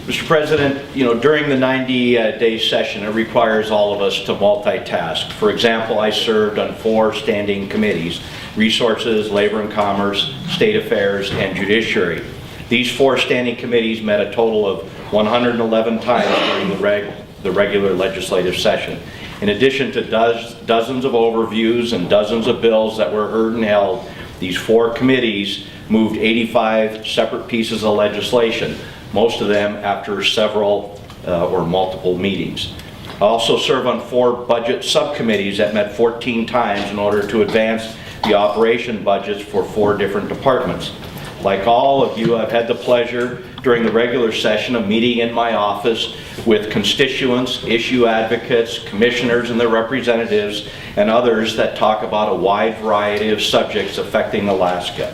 Mr. President, during the 90-day session, it requires all of us to multitask. For example, I served on 4 standing committees: Resources, Labor and Commerce, State Affairs, and Judiciary. These 4 standing committees met a total of 111 times during the regular legislative session. In addition to dozens of overviews and dozens of bills that were heard and held, these 4 committees moved 85 separate pieces of legislation, most of them after several or multiple meetings. I also serve on 4 budget subcommittees that met 14 times in order to advance the operation budgets for 4 different departments. Like all of you, I've had the pleasure during the regular session of meeting in my office with constituents, issue advocates, commissioners and their representatives, and others that talk about a wide variety of subjects affecting Alaska.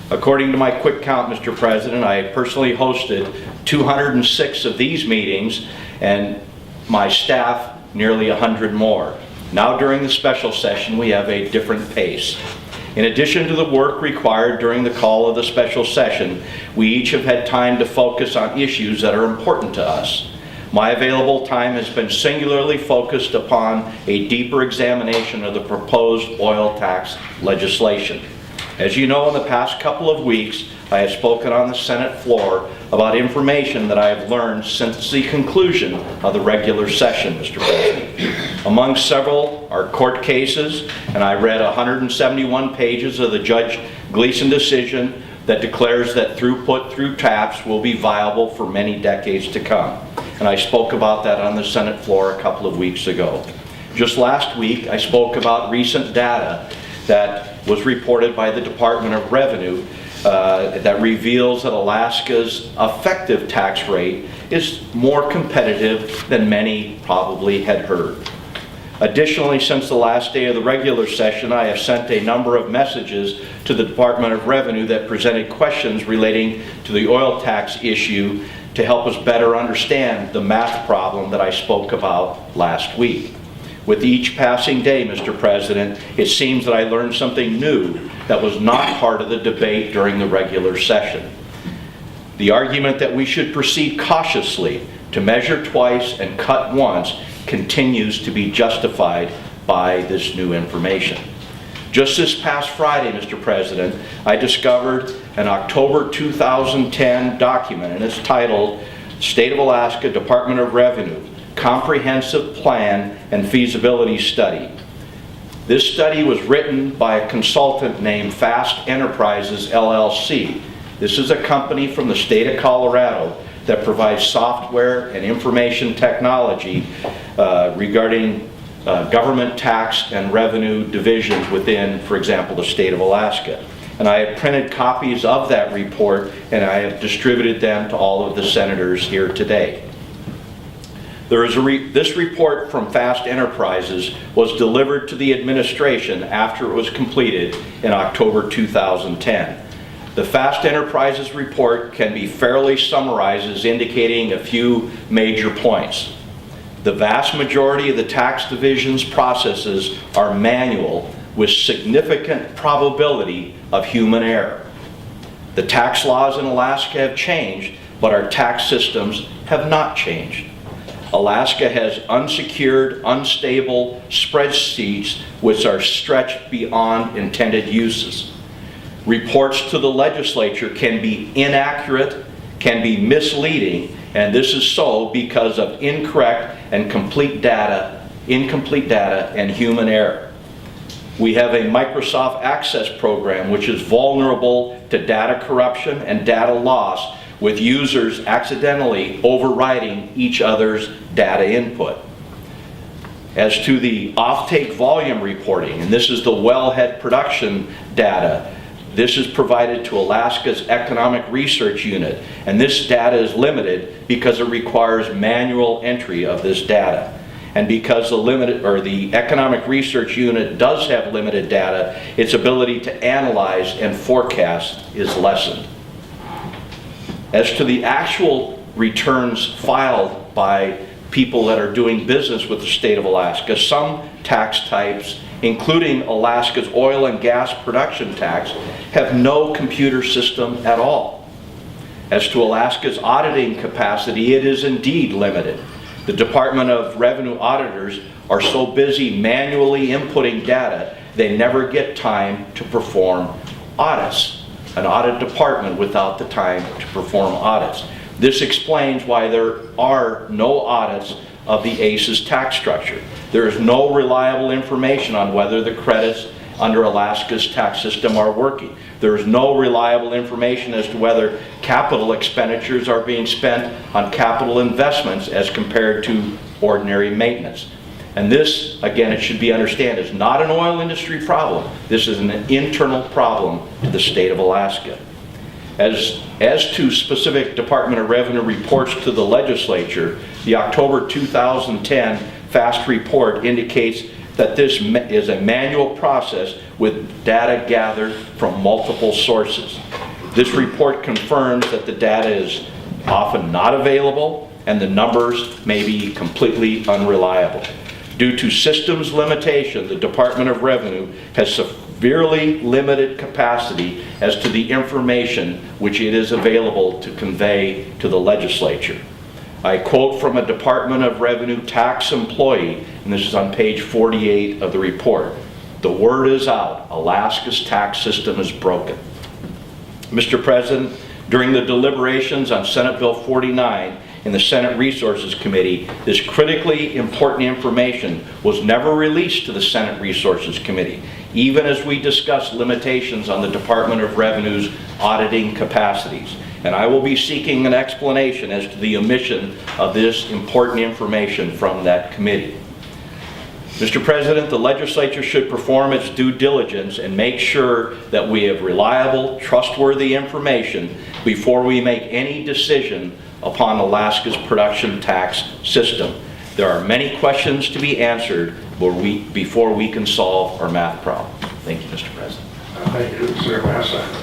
According to my quick count, Mr. President, I personally hosted 206 of these meetings, and my staff nearly 100 more. Now during the special session, we have a different pace. In addition to the work required during the call of the special session, we each have had time to focus on issues that are important to us. My available time has been singularly focused upon a deeper examination of the proposed oil tax legislation. As you know, in the past couple of weeks, I have spoken on the Senate floor about information that I have learned since the conclusion of the regular session, Mr. President. Among several are court cases, and I read 171 pages of the Judge Gleason decision that declares that throughput through TAPS will be viable for many decades to come. And I spoke about that on the Senate floor a couple of weeks ago. Just last week, I spoke about recent data that was reported by the Department of Revenue that reveals that Alaska's effective tax rate is more competitive than many probably had heard. Additionally, since the last day of the regular session, I have sent a number of messages to the Department of Revenue that presented questions relating to the oil tax issue to help us better understand the math problem that I spoke about last week. With each passing day, Mr. President, it seems that I learned something new that was not part of the debate during the regular session. The argument that we should proceed cautiously, to measure twice and cut once, continues to be justified by this new information. Just this past Friday, Mr. President, I discovered an October 2010 document, and it's titled State of Alaska Department of Revenue Comprehensive Plan and Feasibility Study. This study was written by a consultant named Fast Enterprises, LLC. This is a company from the state of Colorado that provides software and information technology regarding government tax and revenue divisions within, for example, the state of Alaska. And I have printed copies of that report, and I have distributed them to all of the senators here today. This report from Fast Enterprises was delivered to the administration after it was completed in October 2010. The Fast Enterprises report can be fairly summarized as indicating a few major points. The vast majority of the tax division's processes are manual with significant probability of human error. The tax laws in Alaska have changed, but our tax systems have not changed. Alaska has unsecured, unstable spreadsheets which are stretched beyond intended uses. Reports to the legislature can be inaccurate, can be misleading, and this is so because of incorrect and incomplete data and human error. We have a Microsoft Access program which is vulnerable to data corruption and data loss, with users accidentally overwriting each other's data input. As to the offtake volume reporting, and this is the wellhead production data, this is provided to Alaska's Economic Research Unit, and this data is limited because it requires manual entry of this data. And because the Economic Research Unit does have limited data, its ability to analyze and forecast is lessened. As to the actual returns filed by people that are doing business with the state of Alaska, some tax types, including Alaska's oil and gas production tax, have no computer system at all. As to Alaska's auditing capacity, it is indeed limited. The Department of Revenue auditors are so busy manually inputting data, they never get time to perform audits. An audit department without the time to perform audits. This explains why there are no audits of the ACE's tax structure. There is no reliable information on whether the credits under Alaska's tax system are working. There is no reliable information as to whether capital expenditures are being spent on capital investments as compared to ordinary maintenance. And this, again, it should be understood, is not an oil industry problem. This is an internal problem to the state of Alaska. As to specific Department of Revenue reports to the legislature, the October 2010 FAST report indicates that this is a manual process with data gathered from multiple sources. This report confirms that the data is often not available and the numbers may be completely unreliable. Due to systems limitation, the Department of Revenue has severely limited capacity as to the information which it is available to convey to the legislature. I quote from a Department of Revenue tax employee, and this is on page 48 of the report. The word is out, Alaska's tax system is broken. Mr. President, during the deliberations on Senate Bill 49 in the Senate Resources Committee, this critically important information was never released to the Senate Resources Committee, even as we discussed limitations on the Department of Revenue's auditing capacities. And I will be seeking an explanation as to the omission of this important information from that committee. Mr. President, the legislature should perform its due diligence and make sure that we have reliable, trustworthy information before we make any decision upon Alaska's production tax system. There are many questions to be answered before we can solve our math problem. Thank you, Mr. President. Thank you, Sir Massa.